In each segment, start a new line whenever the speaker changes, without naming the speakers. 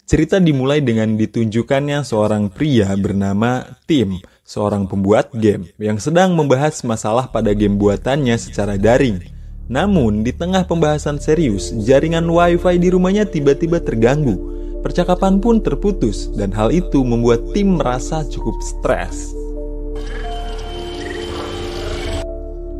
Cerita dimulai dengan ditunjukkannya seorang pria bernama Tim, seorang pembuat game yang sedang membahas masalah pada game buatannya secara daring. Namun, di tengah pembahasan serius, jaringan wifi di rumahnya tiba-tiba terganggu. Percakapan pun terputus, dan hal itu membuat Tim merasa cukup stres.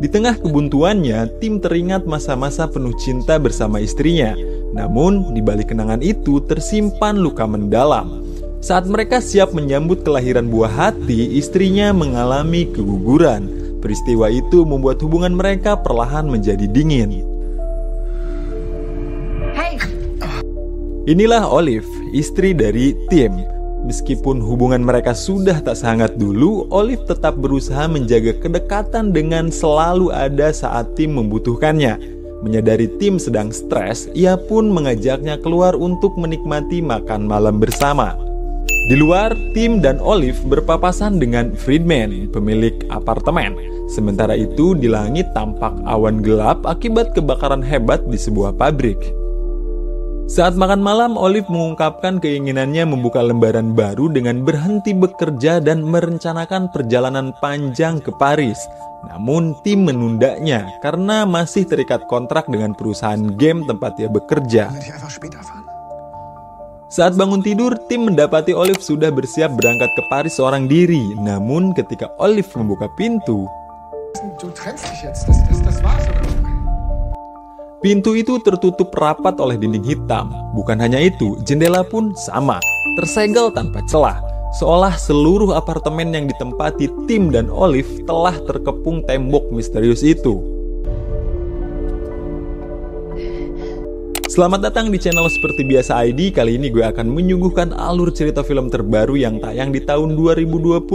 Di tengah kebuntuannya, Tim teringat masa-masa penuh cinta bersama istrinya. Namun, di balik kenangan itu tersimpan luka mendalam. Saat mereka siap menyambut kelahiran buah hati, istrinya mengalami keguguran. Peristiwa itu membuat hubungan mereka perlahan menjadi dingin.
Hey.
Inilah Olive, istri dari Tim. Meskipun hubungan mereka sudah tak sehangat dulu, Olive tetap berusaha menjaga kedekatan dengan selalu ada saat Tim membutuhkannya. Menyadari Tim sedang stres, ia pun mengajaknya keluar untuk menikmati makan malam bersama. Di luar, Tim dan Olive berpapasan dengan Friedman, pemilik apartemen. Sementara itu, di langit tampak awan gelap akibat kebakaran hebat di sebuah pabrik. Saat makan malam, Olive mengungkapkan keinginannya membuka lembaran baru dengan berhenti bekerja dan merencanakan perjalanan panjang ke Paris. Namun, Tim menundanya karena masih terikat kontrak dengan perusahaan game tempat ia bekerja. Saat bangun tidur, Tim mendapati Olive sudah bersiap berangkat ke Paris seorang diri. Namun, ketika Olive membuka pintu, pintu itu tertutup rapat oleh dinding hitam. Bukan hanya itu, jendela pun sama, tersegel tanpa celah. Seolah seluruh apartemen yang ditempati Tim dan Olive telah terkepung tembok misterius itu. Selamat datang di channel Seperti Biasa ID. Kali ini gue akan menyuguhkan alur cerita film terbaru yang tayang di tahun 2025.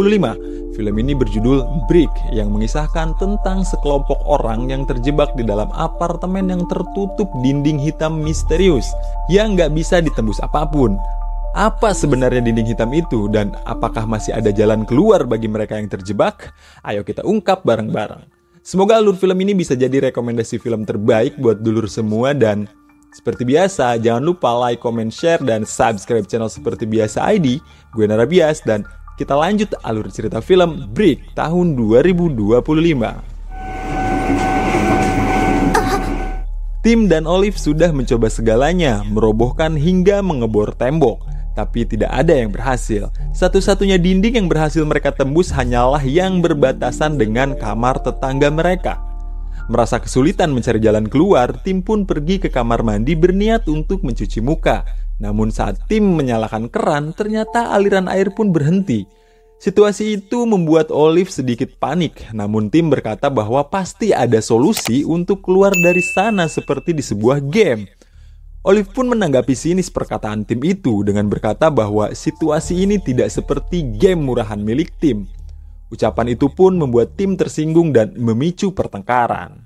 Film ini berjudul Brick, yang mengisahkan tentang sekelompok orang yang terjebak di dalam apartemen yang tertutup dinding hitam misterius yang gak bisa ditembus apapun. Apa sebenarnya dinding hitam itu, dan apakah masih ada jalan keluar bagi mereka yang terjebak? Ayo kita ungkap bareng-bareng. Semoga alur film ini bisa jadi rekomendasi film terbaik buat dulur semua. Dan seperti biasa, jangan lupa like, comment, share, dan subscribe channel Seperti Biasa ID. Gue Narabias, dan kita lanjut alur cerita film Brick tahun 2025. Tim dan Olive sudah mencoba segalanya, merobohkan hingga mengebor tembok. Tapi tidak ada yang berhasil. Satu-satunya dinding yang berhasil mereka tembus hanyalah yang berbatasan dengan kamar tetangga mereka. Merasa kesulitan mencari jalan keluar, Tim pun pergi ke kamar mandi berniat untuk mencuci muka. Namun saat Tim menyalakan keran, ternyata aliran air pun berhenti. Situasi itu membuat Olive sedikit panik. Namun Tim berkata bahwa pasti ada solusi untuk keluar dari sana seperti di sebuah game. Olive pun menanggapi sinis perkataan Tim itu dengan berkata bahwa situasi ini tidak seperti game murahan milik Tim. Ucapan itu pun membuat Tim tersinggung dan memicu pertengkaran.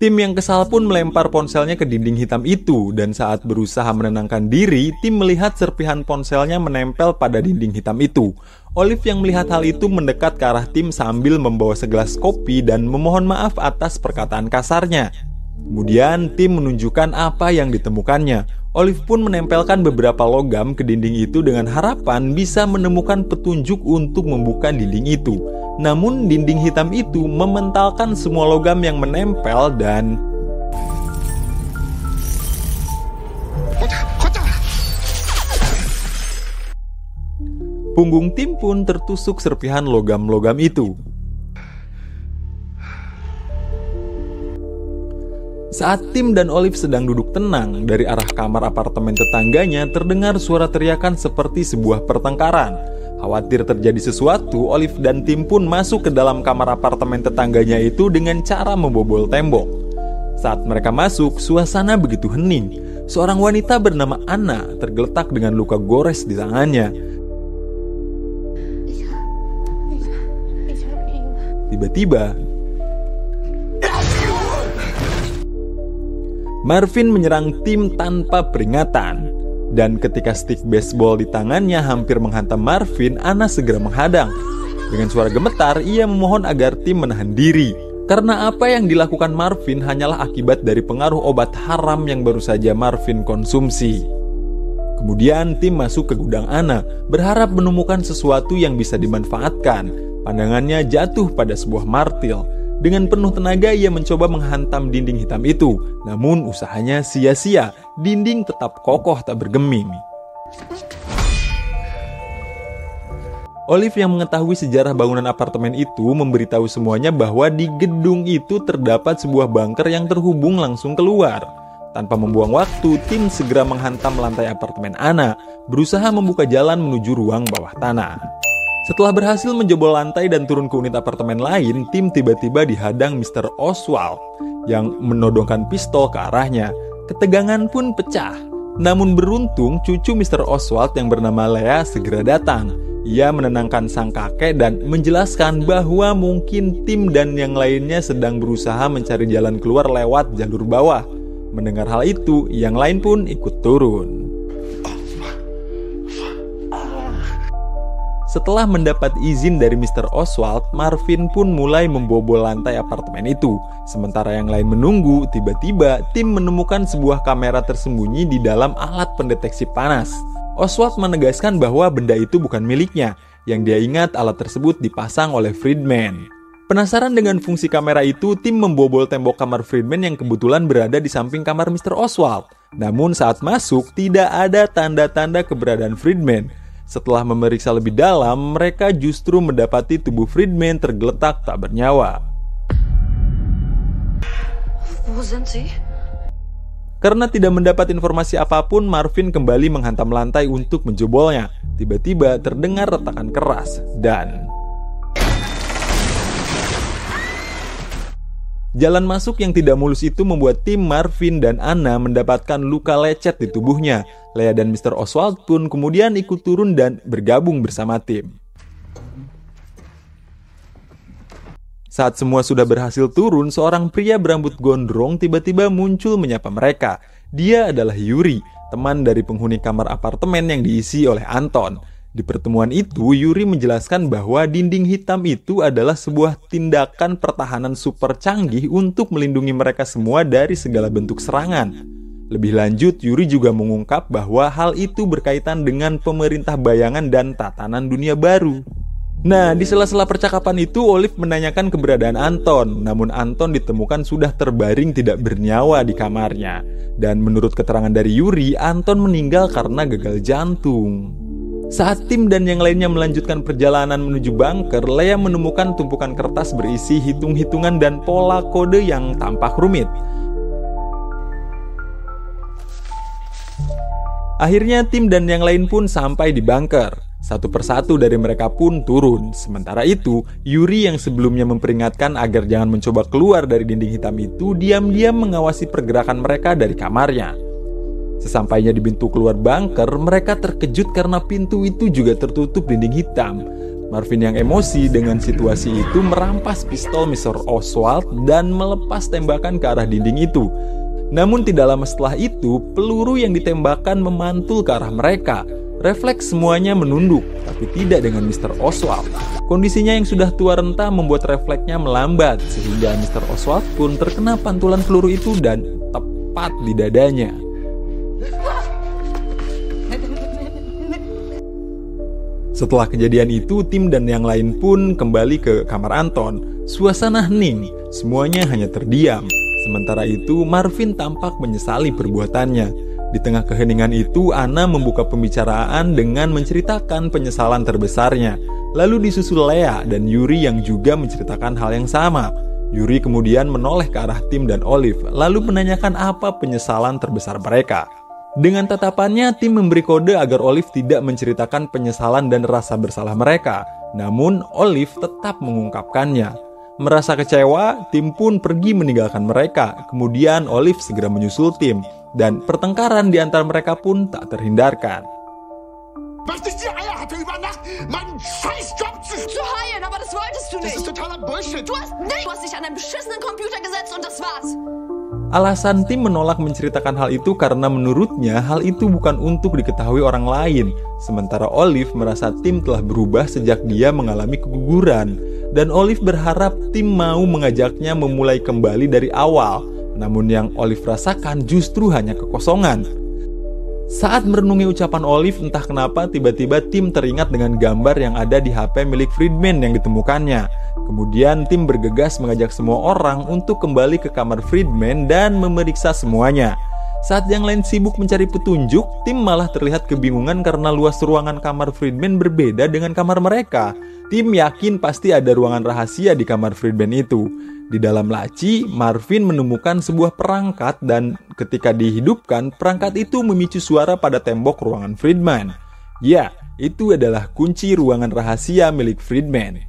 Tim yang kesal pun melempar ponselnya ke dinding hitam itu, dan saat berusaha menenangkan diri, Tim melihat serpihan ponselnya menempel pada dinding hitam itu. Olive yang melihat hal itu mendekat ke arah Tim sambil membawa segelas kopi dan memohon maaf atas perkataan kasarnya. Kemudian Tim menunjukkan apa yang ditemukannya. Olive pun menempelkan beberapa logam ke dinding itu dengan harapan bisa menemukan petunjuk untuk membuka dinding itu. Namun dinding hitam itu mementalkan semua logam yang menempel dan punggung Tim pun tertusuk serpihan logam-logam itu. Saat Tim dan Olive sedang duduk tenang, dari arah kamar apartemen tetangganya terdengar suara teriakan seperti sebuah pertengkaran. Khawatir terjadi sesuatu, Olive dan Tim pun masuk ke dalam kamar apartemen tetangganya itu dengan cara membobol tembok. Saat mereka masuk, suasana begitu hening. Seorang wanita bernama Anna tergeletak dengan luka gores di tangannya. Tiba-tiba, Marvin menyerang Tim tanpa peringatan. Dan ketika stick baseball di tangannya hampir menghantam Marvin, Anna segera menghadang. Dengan suara gemetar, ia memohon agar Tim menahan diri. Karena apa yang dilakukan Marvin hanyalah akibat dari pengaruh obat haram yang baru saja Marvin konsumsi. Kemudian Tim masuk ke gudang Anna, berharap menemukan sesuatu yang bisa dimanfaatkan. Pandangannya jatuh pada sebuah martil. Dengan penuh tenaga ia mencoba menghantam dinding hitam itu. Namun usahanya sia-sia, dinding tetap kokoh tak bergeming. Olive yang mengetahui sejarah bangunan apartemen itu memberitahu semuanya bahwa di gedung itu terdapat sebuah bunker yang terhubung langsung keluar. Tanpa membuang waktu, Tim segera menghantam lantai apartemen Anna, berusaha membuka jalan menuju ruang bawah tanah. Setelah berhasil menjebol lantai dan turun ke unit apartemen lain, Tim tiba-tiba dihadang Mr. Oswald yang menodongkan pistol ke arahnya. Ketegangan pun pecah. Namun beruntung, cucu Mr. Oswald yang bernama Lea segera datang. Ia menenangkan sang kakek dan menjelaskan bahwa mungkin Tim dan yang lainnya sedang berusaha mencari jalan keluar lewat jalur bawah. Mendengar hal itu, yang lain pun ikut turun. Setelah mendapat izin dari Mr. Oswald, Marvin pun mulai membobol lantai apartemen itu. Sementara yang lain menunggu, tiba-tiba Tim menemukan sebuah kamera tersembunyi di dalam alat pendeteksi panas. Oswald menegaskan bahwa benda itu bukan miliknya. Yang dia ingat alat tersebut dipasang oleh Friedman. Penasaran dengan fungsi kamera itu, Tim membobol tembok kamar Friedman yang kebetulan berada di samping kamar Mr. Oswald. Namun saat masuk, tidak ada tanda-tanda keberadaan Friedman. Setelah memeriksa lebih dalam, mereka justru mendapati tubuh Friedman tergeletak tak bernyawa.
Wo sind Sie?
Karena tidak mendapat informasi apapun, Marvin kembali menghantam lantai untuk menjebolnya. Tiba-tiba terdengar retakan keras dan jalan masuk yang tidak mulus itu membuat Tim, Marvin, dan Anna mendapatkan luka lecet di tubuhnya. Lea dan Mr. Oswald pun kemudian ikut turun dan bergabung bersama Tim. Saat semua sudah berhasil turun, seorang pria berambut gondrong tiba-tiba muncul menyapa mereka. Dia adalah Yuri, teman dari penghuni kamar apartemen yang diisi oleh Anton. Di pertemuan itu, Yuri menjelaskan bahwa dinding hitam itu adalah sebuah tindakan pertahanan super canggih untuk melindungi mereka semua dari segala bentuk serangan. Lebih lanjut, Yuri juga mengungkap bahwa hal itu berkaitan dengan pemerintah bayangan dan tatanan dunia baru. Nah, di sela-sela percakapan itu, Olive menanyakan keberadaan Anton. Namun Anton ditemukan sudah terbaring tidak bernyawa di kamarnya. Dan menurut keterangan dari Yuri, Anton meninggal karena gagal jantung. Saat Tim dan yang lainnya melanjutkan perjalanan menuju bunker, Lea menemukan tumpukan kertas berisi hitung-hitungan dan pola kode yang tampak rumit. Akhirnya Tim dan yang lain pun sampai di bunker. Satu persatu dari mereka pun turun. Sementara itu, Yuri yang sebelumnya memperingatkan agar jangan mencoba keluar dari dinding hitam itu, diam-diam mengawasi pergerakan mereka dari kamarnya. Sesampainya di pintu keluar bunker, mereka terkejut karena pintu itu juga tertutup dinding hitam. Marvin yang emosi dengan situasi itu merampas pistol Mr. Oswald dan melepas tembakan ke arah dinding itu. Namun tidak lama setelah itu, peluru yang ditembakkan memantul ke arah mereka. Refleks semuanya menunduk, tapi tidak dengan Mr. Oswald. Kondisinya yang sudah tua renta membuat refleksnya melambat, sehingga Mr. Oswald pun terkena pantulan peluru itu dan tepat di dadanya. Setelah kejadian itu, Tim dan yang lain pun kembali ke kamar Anton. Suasana hening, semuanya hanya terdiam. Sementara itu, Marvin tampak menyesali perbuatannya. Di tengah keheningan itu, Anna membuka pembicaraan dengan menceritakan penyesalan terbesarnya. Lalu disusul Lea dan Yuri yang juga menceritakan hal yang sama. Yuri kemudian menoleh ke arah Tim dan Olive, lalu menanyakan apa penyesalan terbesar mereka. Dengan tatapannya, Tim memberi kode agar Olive tidak menceritakan penyesalan dan rasa bersalah mereka. Namun, Olive tetap mengungkapkannya. Merasa kecewa, Tim pun pergi meninggalkan mereka. Kemudian Olive segera menyusul Tim, dan pertengkaran di antara mereka pun tak terhindarkan.
Was nicht die Eier hatte, über Nacht meinen Scheißjob zu heilen, aber das wolltest du nicht. Das ist totaler Bullshit. Du hast dich an einen beschissenen Computer gesetzt und das war's.
Alasan Tim menolak menceritakan hal itu karena menurutnya hal itu bukan untuk diketahui orang lain. Sementara Olive merasa Tim telah berubah sejak dia mengalami keguguran. Dan Olive berharap Tim mau mengajaknya memulai kembali dari awal. Namun yang Olive rasakan justru hanya kekosongan. Saat merenungi ucapan Olive, entah kenapa tiba-tiba Tim teringat dengan gambar yang ada di HP milik Friedman yang ditemukannya. Kemudian Tim bergegas mengajak semua orang untuk kembali ke kamar Friedman dan memeriksa semuanya. Saat yang lain sibuk mencari petunjuk, Tim malah terlihat kebingungan karena luas ruangan kamar Friedman berbeda dengan kamar mereka. Tim yakin pasti ada ruangan rahasia di kamar Friedman itu. Di dalam laci, Marvin menemukan sebuah perangkat dan ketika dihidupkan, perangkat itu memicu suara pada tembok ruangan Friedman. Ya, itu adalah kunci ruangan rahasia milik Friedman.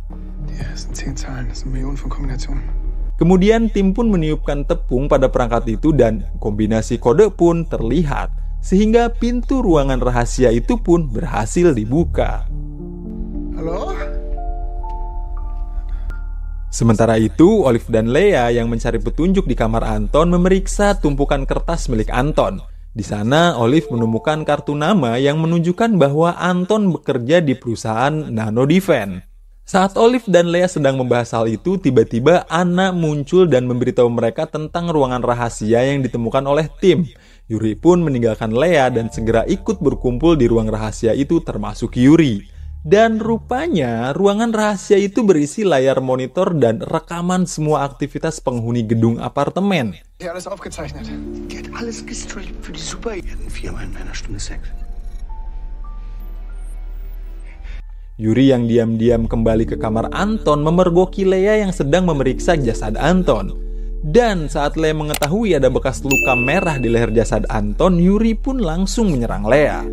Kemudian Tim pun meniupkan tepung pada perangkat itu dan kombinasi kode pun terlihat, sehingga pintu ruangan rahasia itu pun berhasil dibuka.
Halo?
Sementara itu, Olive dan Leah yang mencari petunjuk di kamar Anton memeriksa tumpukan kertas milik Anton. Di sana, Olive menemukan kartu nama yang menunjukkan bahwa Anton bekerja di perusahaan Nano Defense. Saat Olive dan Leah sedang membahas hal itu, tiba-tiba Anna muncul dan memberitahu mereka tentang ruangan rahasia yang ditemukan oleh Tim. Yuri pun meninggalkan Leah dan segera ikut berkumpul di ruang rahasia itu termasuk Yuri. Dan rupanya ruangan rahasia itu berisi layar monitor dan rekaman semua aktivitas penghuni gedung apartemen.
Alles aufgezeichnet. Die hat alles gestreamt für die Superheldenfirma in einer Stunde 6.
Yuri yang diam-diam kembali ke kamar Anton memergoki Leah yang sedang memeriksa jasad Anton. Dan saat Leah mengetahui ada bekas luka merah di leher jasad Anton, Yuri pun langsung menyerang Leah.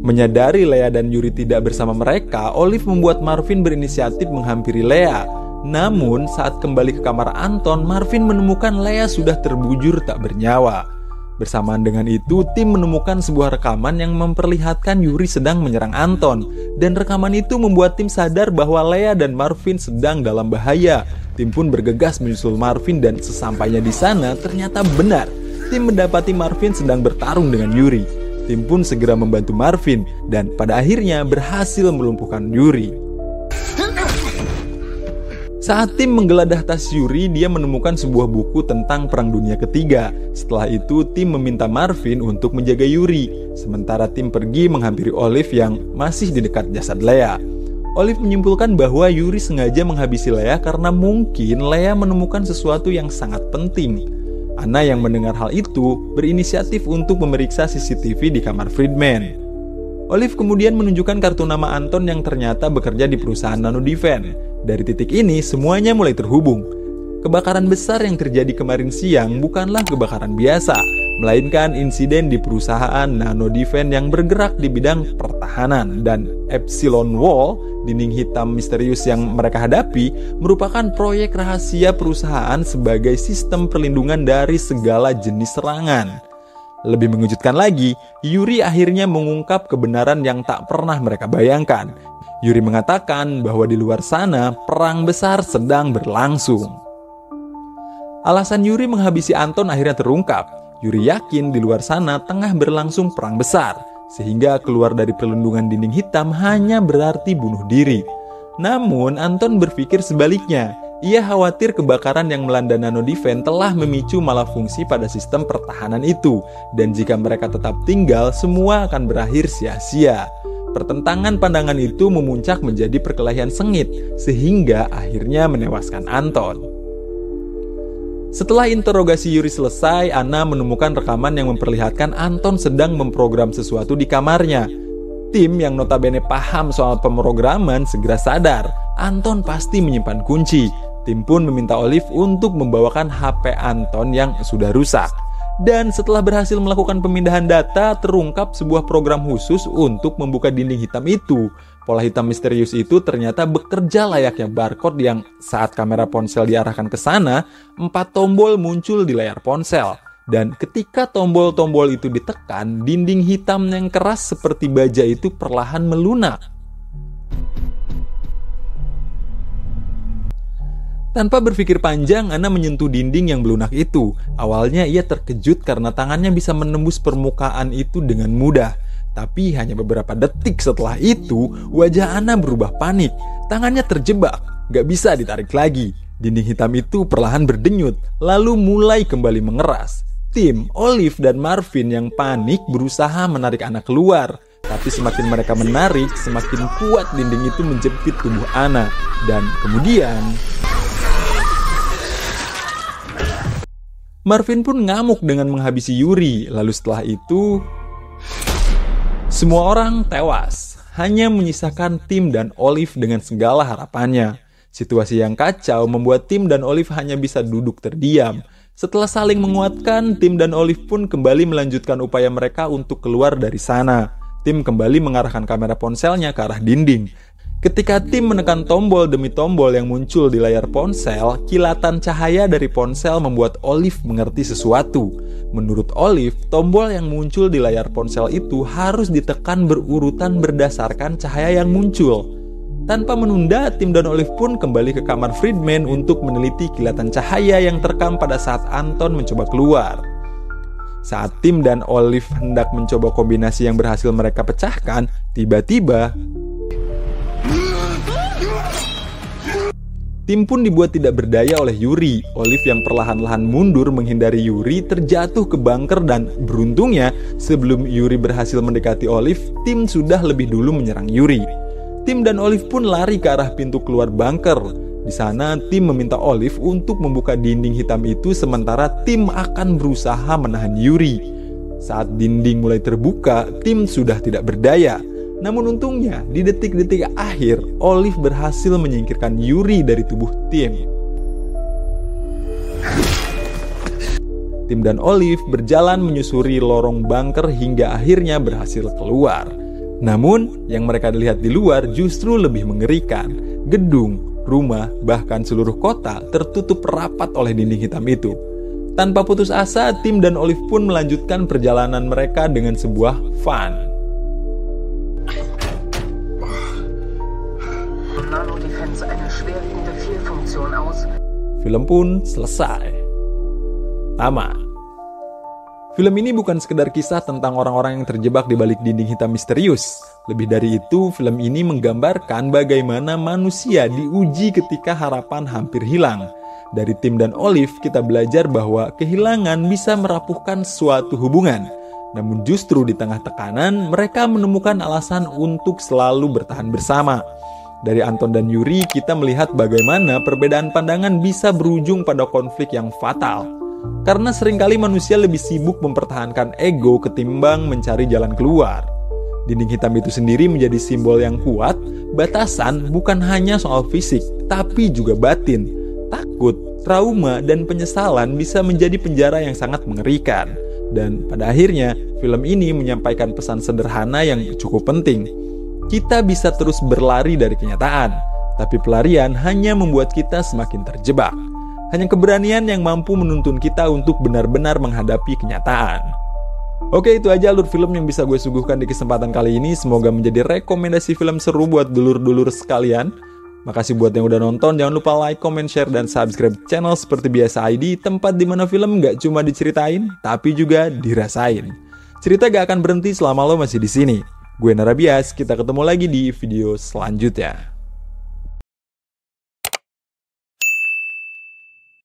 Menyadari Leah dan Yuri tidak bersama mereka, Olive membuat Marvin berinisiatif menghampiri Leah. Namun, saat kembali ke kamar Anton, Marvin menemukan Leah sudah terbujur tak bernyawa. Bersamaan dengan itu, Tim menemukan sebuah rekaman yang memperlihatkan Yuri sedang menyerang Anton. Dan rekaman itu membuat Tim sadar bahwa Leah dan Marvin sedang dalam bahaya. Tim pun bergegas menyusul Marvin dan sesampainya di sana ternyata benar. Tim mendapati Marvin sedang bertarung dengan Yuri. Tim pun segera membantu Marvin dan pada akhirnya berhasil melumpuhkan Yuri. Saat Tim menggeledah tas Yuri, dia menemukan sebuah buku tentang Perang Dunia Ketiga. Setelah itu, Tim meminta Marvin untuk menjaga Yuri. Sementara Tim pergi menghampiri Olive yang masih di dekat jasad Leah. Olive menyimpulkan bahwa Yuri sengaja menghabisi Leah karena mungkin Leah menemukan sesuatu yang sangat penting. Anna yang mendengar hal itu berinisiatif untuk memeriksa CCTV di kamar Friedman. Olive kemudian menunjukkan kartu nama Anton yang ternyata bekerja di perusahaan Nano Defense. Dari titik ini semuanya mulai terhubung. Kebakaran besar yang terjadi kemarin siang bukanlah kebakaran biasa, melainkan insiden di perusahaan Nano Defense yang bergerak di bidang pertahanan. Dan Epsilon Wall, dinding hitam misterius yang mereka hadapi, merupakan proyek rahasia perusahaan sebagai sistem perlindungan dari segala jenis serangan. Lebih mengejutkan lagi, Yuri akhirnya mengungkap kebenaran yang tak pernah mereka bayangkan. Yuri mengatakan bahwa di luar sana perang besar sedang berlangsung. Alasan Yuri menghabisi Anton akhirnya terungkap. Yuri yakin di luar sana tengah berlangsung perang besar, sehingga keluar dari perlindungan dinding hitam hanya berarti bunuh diri. Namun Anton berpikir sebaliknya. Ia khawatir kebakaran yang melanda Nano Defense telah memicu malafungsi pada sistem pertahanan itu, dan jika mereka tetap tinggal, semua akan berakhir sia-sia. Pertentangan pandangan itu memuncak menjadi perkelahian sengit, sehingga akhirnya menewaskan Anton. Setelah interogasi Yuri selesai, Anna menemukan rekaman yang memperlihatkan Anton sedang memprogram sesuatu di kamarnya. Tim yang notabene paham soal pemrograman segera sadar, Anton pasti menyimpan kunci. Tim pun meminta Olive untuk membawakan HP Anton yang sudah rusak. Dan setelah berhasil melakukan pemindahan data, terungkap sebuah program khusus untuk membuka dinding hitam itu. Pola hitam misterius itu ternyata bekerja layaknya barcode yang saat kamera ponsel diarahkan ke sana, 4 tombol muncul di layar ponsel. Dan ketika tombol-tombol itu ditekan, dinding hitam yang keras seperti baja itu perlahan melunak. Tanpa berpikir panjang, Ana menyentuh dinding yang melunak itu. Awalnya ia terkejut karena tangannya bisa menembus permukaan itu dengan mudah. Tapi hanya beberapa detik setelah itu, wajah Ana berubah panik. Tangannya terjebak, gak bisa ditarik lagi. Dinding hitam itu perlahan berdenyut, lalu mulai kembali mengeras. Tim, Olive, dan Marvin yang panik berusaha menarik Ana keluar. Tapi semakin mereka menarik, semakin kuat dinding itu menjepit tubuh Ana. Dan kemudian Marvin pun ngamuk dengan menghabisi Yuri. Lalu setelah itu semua orang tewas. Hanya menyisakan Tim dan Olive dengan segala harapannya. Situasi yang kacau membuat Tim dan Olive hanya bisa duduk terdiam. Setelah saling menguatkan, Tim dan Olive pun kembali melanjutkan upaya mereka untuk keluar dari sana. Tim kembali mengarahkan kamera ponselnya ke arah dinding. Ketika Tim menekan tombol demi tombol yang muncul di layar ponsel, kilatan cahaya dari ponsel membuat Olive mengerti sesuatu. Menurut Olive, tombol yang muncul di layar ponsel itu harus ditekan berurutan berdasarkan cahaya yang muncul. Tanpa menunda, Tim dan Olive pun kembali ke kamar Friedman untuk meneliti kilatan cahaya yang terekam pada saat Anton mencoba keluar. Saat Tim dan Olive hendak mencoba kombinasi yang berhasil mereka pecahkan, tiba-tiba Tim pun dibuat tidak berdaya oleh Yuri. Olive yang perlahan-lahan mundur menghindari Yuri terjatuh ke bunker dan beruntungnya sebelum Yuri berhasil mendekati Olive, Tim sudah lebih dulu menyerang Yuri. Tim dan Olive pun lari ke arah pintu keluar bunker. Di sana Tim meminta Olive untuk membuka dinding hitam itu sementara Tim akan berusaha menahan Yuri. Saat dinding mulai terbuka, Tim sudah tidak berdaya. Namun untungnya, di detik-detik akhir, Olive berhasil menyingkirkan Yuri dari tubuh Tim. Tim dan Olive berjalan menyusuri lorong bunker hingga akhirnya berhasil keluar. Namun, yang mereka lihat di luar justru lebih mengerikan. Gedung, rumah, bahkan seluruh kota tertutup rapat oleh dinding hitam itu. Tanpa putus asa, Tim dan Olive pun melanjutkan perjalanan mereka dengan sebuah van. Film pun selesai. Tamat. Film ini bukan sekedar kisah tentang orang-orang yang terjebak di balik dinding hitam misterius. Lebih dari itu, film ini menggambarkan bagaimana manusia diuji ketika harapan hampir hilang. Dari Tim dan Olive, kita belajar bahwa kehilangan bisa merapuhkan suatu hubungan. Namun justru di tengah tekanan, mereka menemukan alasan untuk selalu bertahan bersama. Dari Anton dan Yuri, kita melihat bagaimana perbedaan pandangan bisa berujung pada konflik yang fatal. Karena seringkali manusia lebih sibuk mempertahankan ego ketimbang mencari jalan keluar. Dinding hitam itu sendiri menjadi simbol yang kuat. Batasan bukan hanya soal fisik, tapi juga batin. Takut, trauma, dan penyesalan bisa menjadi penjara yang sangat mengerikan. Dan pada akhirnya, film ini menyampaikan pesan sederhana yang cukup penting. Kita bisa terus berlari dari kenyataan, tapi pelarian hanya membuat kita semakin terjebak. Hanya keberanian yang mampu menuntun kita untuk benar-benar menghadapi kenyataan. Oke, itu aja alur film yang bisa gue suguhkan di kesempatan kali ini. Semoga menjadi rekomendasi film seru buat dulur-dulur sekalian. Makasih buat yang udah nonton. Jangan lupa like, comment, share, dan subscribe channel Seperti Biasa ID, tempat dimana film gak cuma diceritain, tapi juga dirasain. Cerita gak akan berhenti selama lo masih di sini. Gue Narabias, kita ketemu lagi di video selanjutnya.